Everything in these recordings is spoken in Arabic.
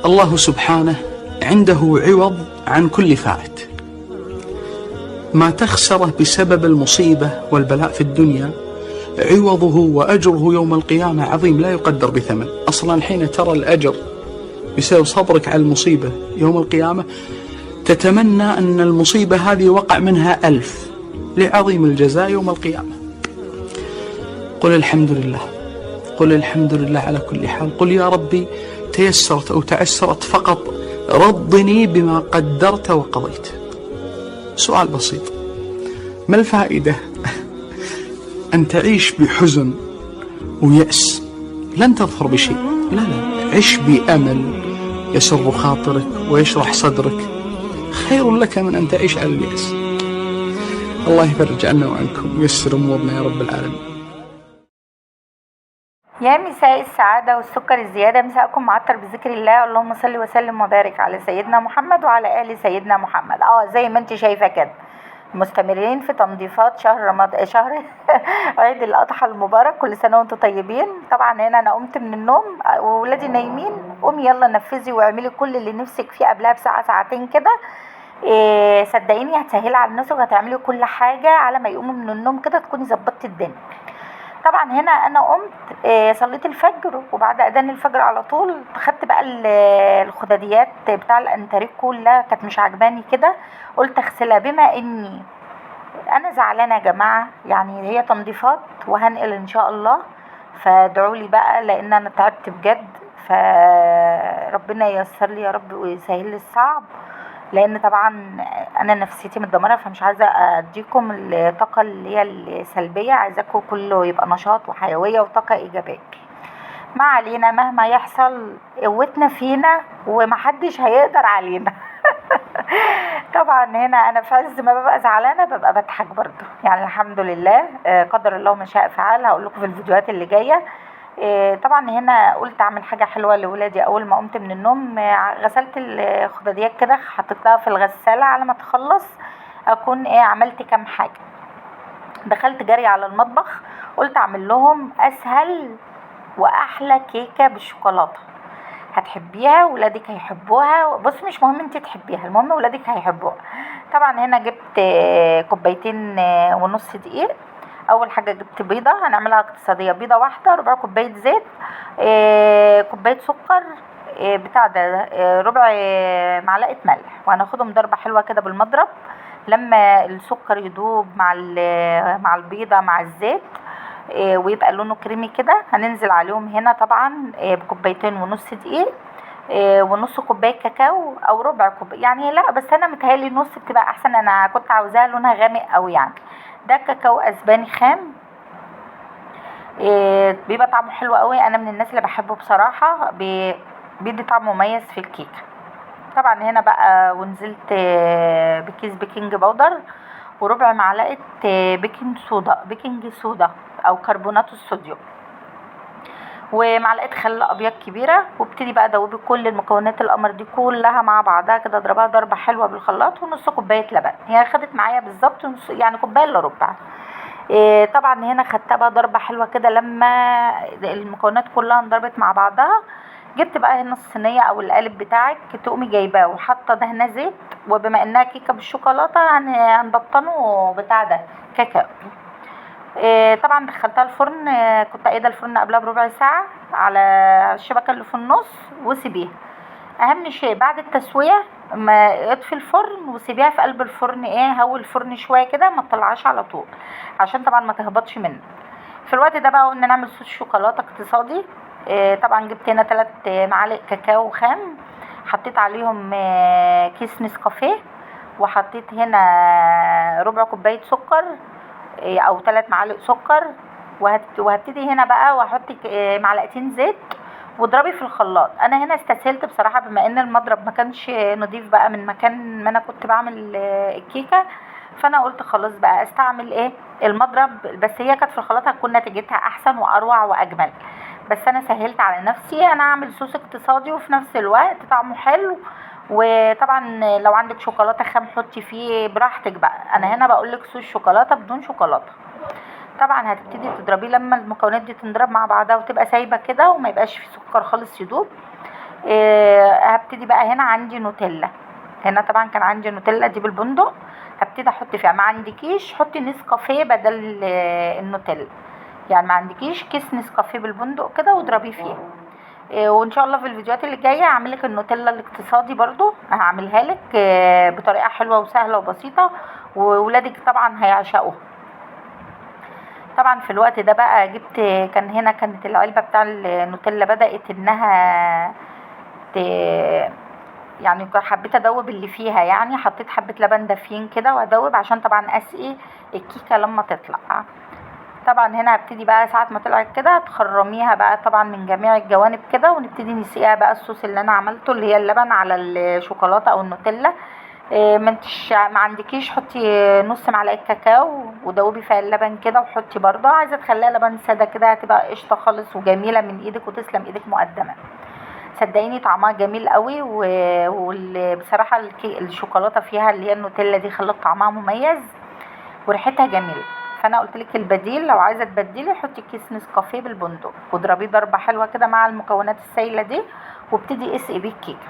الله سبحانه عنده عوض عن كل فائت. ما تخسره بسبب المصيبة والبلاء في الدنيا عوضه وأجره يوم القيامة عظيم لا يقدر بثمن. أصلا حين ترى الأجر بسبب صبرك على المصيبة يوم القيامة تتمنى أن المصيبة هذه وقع منها 1000 لعظيم الجزاء يوم القيامة. قل الحمد لله، قل الحمد لله على كل حال، قل يا ربي تيسرت أو تعسرت فقط رضني بما قدرت وقضيت. سؤال بسيط، ما الفائدة أن تعيش بحزن ويأس؟ لن تظفر بشيء. لا، عش بأمل يسر خاطرك ويشرح صدرك، خير لك من أن تعيش على اليأس. الله يفرج عنا وعنكم ويسر أمورنا يا رب العالمين. يا مساء السعادة والسكر الزيادة، مساءكم معطر بذكر الله. اللهم صل وسلم وبارك على سيدنا محمد وعلى آل سيدنا محمد. زي ما انت شايفة كده مستمرين في تنظيفات شهر عيد الأضحى المبارك. كل سنة وانتم طيبين. طبعا هنا أنا قمت من النوم وولادي نايمين، قومي يلا نفذي واعملي كل اللي نفسك فيه قبلها بساعة ساعتين كده. صدقيني هتسهلي على الناس وهتعملي كل حاجة على ما يقوموا من النوم كده تكوني ظبطت الدنيا. طبعا هنا انا قمت صليت الفجر، وبعد اذان الفجر على طول خدت بقى الخداديات بتاع الانتريك كلها كانت مش عجباني كده، قلت اغسلها بما اني انا زعلانه يا جماعه. يعني هي تنظيفات وهنقل ان شاء الله، فادعوا لي بقى لان انا تعبت بجد، فربنا ييسر لي يا رب ويسهل لي الصعب، لان طبعا انا نفسيتي متدمره، فمش عايزه اديكم الطاقه اللي هي السلبيه، عايزاكم كله يبقى نشاط وحيويه وطاقه ايجابيه. ما علينا، مهما يحصل قوتنا فينا ومحدش هيقدر علينا. طبعا هنا انا في عز ما ببقى زعلانه ببقى بضحك برضو، يعني الحمد لله. قدر الله ما شاء فعل، هقول لكم في الفيديوهات اللي جايه. طبعا هنا قلت اعمل حاجه حلوه لاولادي. اول ما قمت من النوم غسلت الخداديات كده، حطيتها في الغساله على ما تخلص اكون عملت كام حاجه. دخلت جري على المطبخ، قلت اعمل لهم اسهل واحلى كيكه بالشوكولاته، هتحبيها ولادك هيحبوها. بص مش مهم انت تحبيها، المهم ولادك هيحبوها. طبعا هنا جبت كوبايتين ونص دقيق. اول حاجه جبت بيضه، هنعملها اقتصاديه، بيضه واحده، ربع كوبايه زيت، كوبايه سكر، بتاع ده ربع معلقه ملح، وهناخدهم ضربه حلوه كده بالمضرب لما السكر يدوب مع البيضه مع الزيت ويبقى لونه كريمي كده. هننزل عليهم هنا طبعا بكوبايتين ونص دقيق ونص كوبايه كاكاو او ربع كوبايه، يعني لا بس انا متهيألي نص بتبقى احسن، انا كنت عاوزاها لونها غامق قوي يعني. ده كاكاو اسباني خام، بيبقى طعمه حلو قوي، انا من الناس اللي بحبه بصراحه، بيدي طعم مميز في الكيكه. طبعا هنا بقى ونزلت بكيس بيكنج باودر وربع معلقه بيكنج صودا او كربونات الصوديوم، ومعلقه خل ابيض كبيره، وابتدي بقى دوبي كل المكونات القمر دي كلها مع بعضها كده، اضربها ضربه حلوه بالخلاط، ونص كوبايه لبن. هي خدت معايا بالظبط يعني كوبايه الا ربع. طبعا هنا خدتها بقى ضربه حلوه كده لما المكونات كلها انضربت مع بعضها. جبت بقى هنا الصينيه او القالب بتاعك، تقومي جايباه وحاطه دهنه زيت، وبما انها كيكه بالشوكولاته هنبطنه بتاع ده كاكاو. طبعا دخلتها الفرن، كنت قايده الفرن قبلها بربع ساعه على الشبكه اللي في النص وسيبيها. اهم شيء بعد التسويه ما اطفي الفرن وسيبيها في قلب الفرن، هوي الفرن شويه كده، ما تطلعهاش على طول عشان طبعا ما تهبطش منك. في الوقت ده بقى قلنا نعمل صوص شوكولاته اقتصادي. طبعا جبت هنا 3 معالق كاكاو خام، حطيت عليهم كيس نسكافيه، وحطيت هنا ربع كوبايه سكر او 3 معالق سكر، وهبتدي هنا بقى واحط معلقتين زيت واضربي في الخلاط. انا هنا استسهلت بصراحه بما ان المضرب ما كانش نضيف بقى من مكان ما انا كنت بعمل الكيكه، فانا قلت خلاص بقى استعمل المضرب، بس هي كانت في الخلاط هتكون نتيجتها احسن واروع واجمل، بس انا سهلت على نفسي، انا اعمل صوص اقتصادي وفي نفس الوقت طعمه حلو. وطبعا لو عندك شوكولاته خام حطي فيه براحتك بقى، انا هنا بقولك صوص شوكولاته بدون شوكولاته. طبعا هتبتدي تضربيه لما المكونات دي تنضرب مع بعضها وتبقى سايبه كده وما يبقاش في سكر خالص يدوب. هبتدي بقى هنا عندي نوتيلا. هنا طبعا كان عندي نوتيلا دي بالبندق، هبتدي احط فيها. ما عندكيش حطي نسكافيه بدل النوتيلا، يعني ما عندكيش كيس نسكافيه بالبندق كده واضربيه فيها. وان شاء الله في الفيديوهات اللي جايه هعمل لك النوتيلا الاقتصادي برضو، هعملها لك بطريقه حلوه وسهله وبسيطه، وولادك طبعا هيعشقوها. طبعا في الوقت ده بقى جبت، كانت العلبه بتاع النوتيلا بدات انها يعني حبيت ادوب اللي فيها، يعني حطيت حبه لبن دافيين كده وادوب عشان طبعا اسقي الكيكه لما تطلع. طبعا هنا هبتدي بقى ساعه ما طلعت كده تخرميها بقى طبعا من جميع الجوانب كده، ونبتدي نسقيها بقى الصوص اللي انا عملته اللي هي اللبن على الشوكولاته او النوتيلا. ما عندكيش حطي نص معلقه كاكاو ودوبي فيها اللبن كده، وحطي برضه عايزه تخليها لبن ساده كده هتبقى قشطه خالص وجميله من ايدك وتسلم ايدك مقدمه. صدقيني طعمها جميل قوي، وبصراحه الشوكولاته فيها اللي هي النوتيلا دي خلت طعمها مميز وريحتها جميله. فانا قلت لك البديل لو عايزه تبدلي حطي كيس نسكافيه بالبندق واضربيه ضربه حلوه كده مع المكونات السائله دي، وابتدي اسقي بيه الكيكه.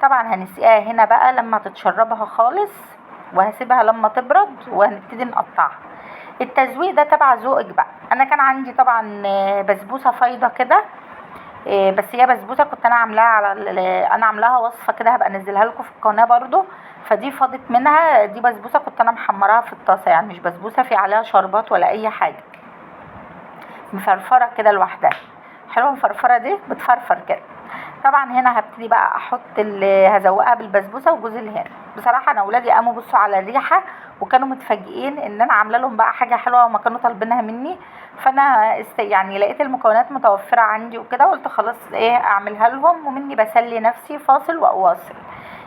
طبعا هنسقيها هنا بقى لما تتشربها خالص، وهسيبها لما تبرد وهنبتدي نقطعها. التزويق ده تبع ذوقك بقى. انا كان عندي طبعا بسبوسه فايضه كده، بس هي بسبوسه كنت انا عاملاها انا عاملاها وصفه كده هبقى انزلها لكم في القناه برضو، فدي فاضت منها. دي بسبوسه كنت انا محمراها في الطاسه، يعني مش بسبوسه في عليها شربات ولا اي حاجه، مفرفره كده لوحدها. حلوه مفرفره دي بتفرفر كده. طبعا هنا هبتدي بقى احط هزوقها بالبسبوسه وجوز الهند. بصراحه انا اولادي قاموا بصوا على الريحه وكانوا متفاجئين ان انا عامله لهم بقى حاجه حلوه وما كانوا طالبينها مني. فانا يعني لقيت المكونات متوفره عندي وكده، قلت خلاص اعملها لهم، ومني بسلي نفسي فاصل واواصل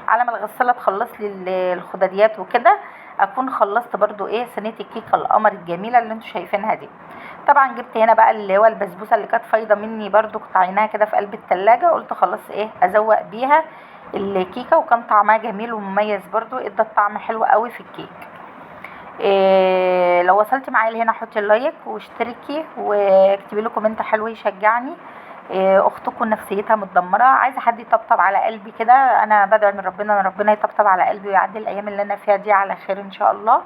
على ما الغساله تخلص لي الخداديات وكده، اكون خلصت برضو صينيه الكيكه القمر الجميله اللي انتوا شايفينها دي. طبعا جبت هنا بقى اللي هو البسبوسه اللي كانت فايضه مني برضو، كنت عيناها كده في قلب التلاجة، قلت خلاص ازوق بيها الكيكه، وكان طعمها جميل ومميز برضو، ادى الطعم حلو قوي في الكيك. لو وصلتي معايا لهنا حطي اللايك واشتركي واكتبي لي كومنت حلو يشجعني. اختكم نفسيتها متدمره، عايزه حد يطبطب على قلبي كده. انا بدعي من ربنا ان ربنا يطبطب على قلبي ويعدي الايام اللي انا فيها دي على خير ان شاء الله.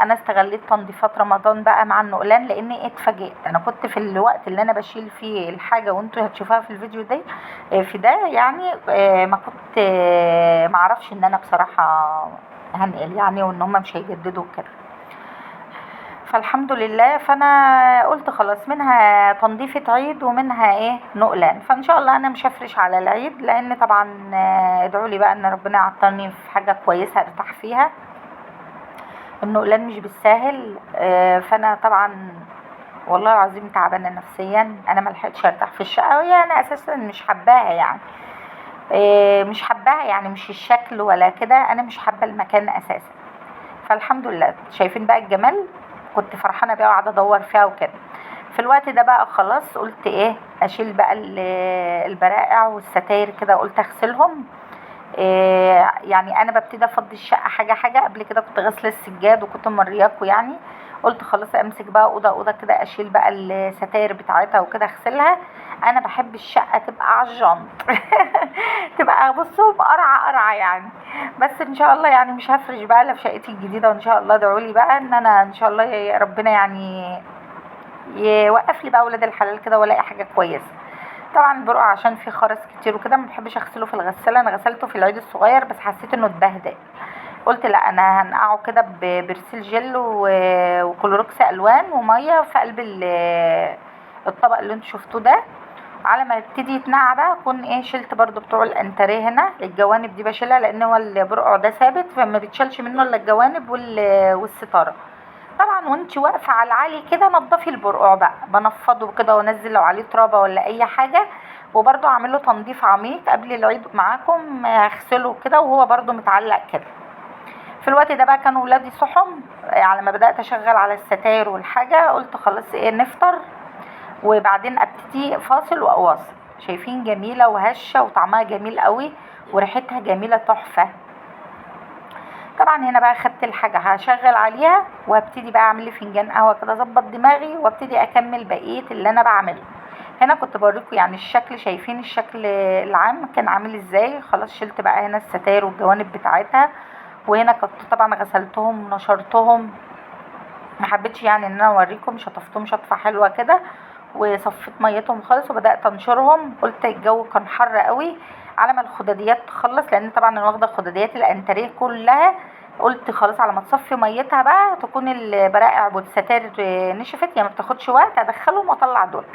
انا استغليت تنظيفات رمضان بقى مع النقلان، لاني اتفاجئت. انا كنت في الوقت اللي انا بشيل فيه الحاجه وانتوا هتشوفوها في الفيديو ده في ده، يعني ما كنت ما اعرفش ان انا بصراحه هنقل يعني، وان هم مش هيجددوا كده. فالحمد لله. فانا قلت خلاص منها تنظيفة عيد ومنها نقلان، فان شاء الله انا مش هفرش على العيد، لان طبعا ادعوا لي بقى ان ربنا يعطلني في حاجه كويسه ارتاح فيها. النقلان مش بالساهل. فانا طبعا والله العظيم تعبانه نفسيا، انا ملحقتش ارتاح في الشقه، وهي انا اساسا مش حباها يعني. مش حباها يعني، مش الشكل ولا كده، انا مش حابه المكان اساسا. فالحمد لله شايفين بقى الجمال، كنت فرحانه بيها وقاعده ادور فيها وكده. في الوقت ده بقى خلاص قلت اشيل بقى البرائع والستاير كده، قلت اغسلهم. يعني انا ببتدي افضي الشقه حاجه حاجه. قبل كده كنت غاسله السجاد وكنت مرياكوا يعني، قلت خلاص امسك بقى اوضه اوضه كده، اشيل بقى الستاير بتاعتها وكده اغسلها. انا بحب الشقه تبقى على الجنط تبقى بصوا قرعه قرعه يعني. بس ان شاء الله يعني مش هفرش بقى الا في شقتي الجديده، وان شاء الله ادعوا لي بقى ان انا ان شاء الله ربنا يعني يوقف لي بقى ولاد الحلال كده والاقي حاجه كويسه. طبعا البرقع عشان فيه خرز كتير وكده ما بحبش اغسله في الغساله. انا غسلته في العيد الصغير بس حسيت انه اتبهدل، قلت لا انا هنقعه كده ببرسيل جل وكلوركس الوان وميه في قلب الطبق اللي انتوا شفتوه ده. على ما يبتدي يتنقع بقى اكون شلت برضو بتوع الانتريه هنا، الجوانب دي بشيلها لان هو البرقع ده ثابت فما بيتشالش منه الا الجوانب والستاره. طبعا وانت واقفه على العالي كده نضفي البرقع بقى، بنفضه كده وانزل لو عليه ترابه ولا اي حاجه، وبرضو اعمله تنظيف عميق قبل العيد معاكم، اغسله كده وهو برضو متعلق كده. في الوقت ده بقى كانوا ولادي صحم، على ما بدات اشغل على الستاير والحاجه قلت خلاص نفطر وبعدين ابتدي فاصل واواصل. شايفين جميله وهشه وطعمها جميل قوي وريحتها جميله تحفه. طبعا هنا بقى خدت الحاجه هشغل عليها وابتدي بقى اعمل لي فنجان قهوه كده اظبط دماغي، وابتدي اكمل بقيه اللي انا بعمله. هنا كنت بوريكم يعني الشكل، شايفين الشكل العام كان عامل ازاي. خلاص شلت بقى هنا الستاير والجوانب بتاعتها، وهنا كنت طبعا غسلتهم ونشرتهم، ما حبيتش يعني ان انا اوريكم، شطفتهم شطفه حلوه كده وصفيت ميتهم خالص وبدات انشرهم. قلت الجو كان حر قوي على ما الخداديات تخلص، لان طبعا انا واخده خداديات الانتريه كلها. قلت خلاص على ما تصفي ميتها بقى تكون البرائع والستائر نشفت، يعني ما بتاخدش وقت، ادخلهم واطلع دول.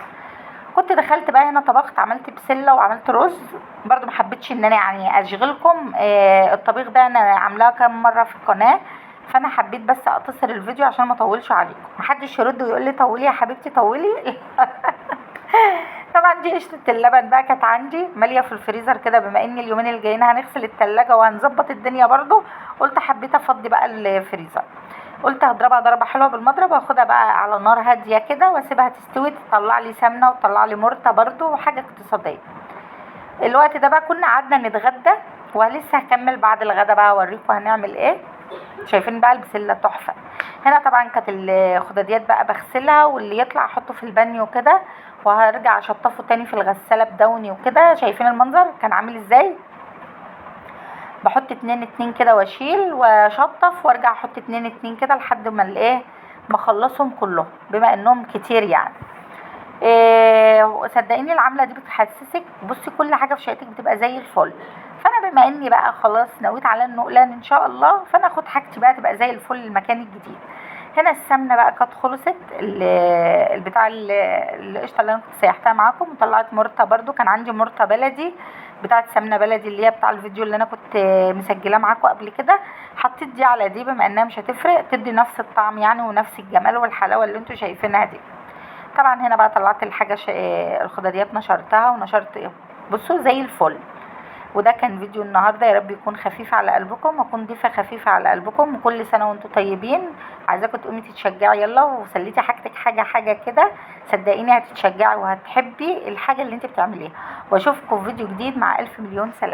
كنت دخلت بقى هنا طبخت، عملت بسله وعملت رز. برضو ما حبيتش ان انا يعني اشغلكم، الطبيخ ده انا عاملاه كام مره في القناه، فانا حبيت بس اقتصر الفيديو عشان ما اطولش عليكم. محدش يرد ويقول لي طولي يا حبيبتي طولي. طبعا دي قشطه اللبن بقى كانت عندي ماليه في الفريزر كده، بما ان اليومين الجايين هنغسل التلاجة وهنظبط الدنيا برضو، قلت حبيت افضي بقى الفريزر. قلت هضربها ضربه حلوه بالمضرب واخدها بقى على نار هاديه كده واسيبها تستوي، تطلع لي سمنه وتطلع لي مرته برضو، وحاجه اقتصاديه. الوقت ده بقى كنا قعدنا نتغدى، ولسه هكمل بعد الغدا بقى اوريكم هنعمل ايه. شايفين بقى البسله تحفه. هنا طبعا كانت الخداديات بقى بغسلها، واللي يطلع احطه في البانيو كده، وهرجع اشطفه تاني في الغساله بدوني وكده. شايفين المنظر كان عامل ازاي؟ بحط اتنين كده واشيل واشطف وارجع احط اتنين كده لحد ما الايه ما اخلصهم كلهم، بما انهم كتير يعني. صدقيني العمله دي بتحسسك، بصي كل حاجه في شقتك بتبقى زي الفل. فانا بما اني بقى خلاص نويت على النقلان ان شاء الله، فانا اخد حاجتي بقى تبقى زي الفل المكان الجديد. هنا السمنه بقى كانت خلصت، البتاع القشطه اللي انا كنت سيحتها معاكم، وطلعت مرته برضو، كان عندي مرته بلدي بتاعه سمنه بلدي اللي هي بتاع الفيديو اللي انا كنت مسجلاه معاكم قبل كده. حطيت دي على دي بما انها مش هتفرق، تدي نفس الطعم يعني ونفس الجمال والحلاوه اللي انتوا شايفينها دي. طبعا هنا بقى طلعت الحاجه الخضريات نشرتها ونشرت، بصوا زي الفل. وده كان فيديو النهارده، يا رب يكون خفيف على قلبكم واكون ضيفه خفيفه على قلبكم، وكل سنه وانتم طيبين. عايزاكم تقومي تتشجعي يلا وسليتي حاجتك حاجه كده، صدقيني هتتشجعي وهتحبي الحاجه اللي انت بتعمليها. واشوفكم في فيديو جديد مع الف مليون سلامه.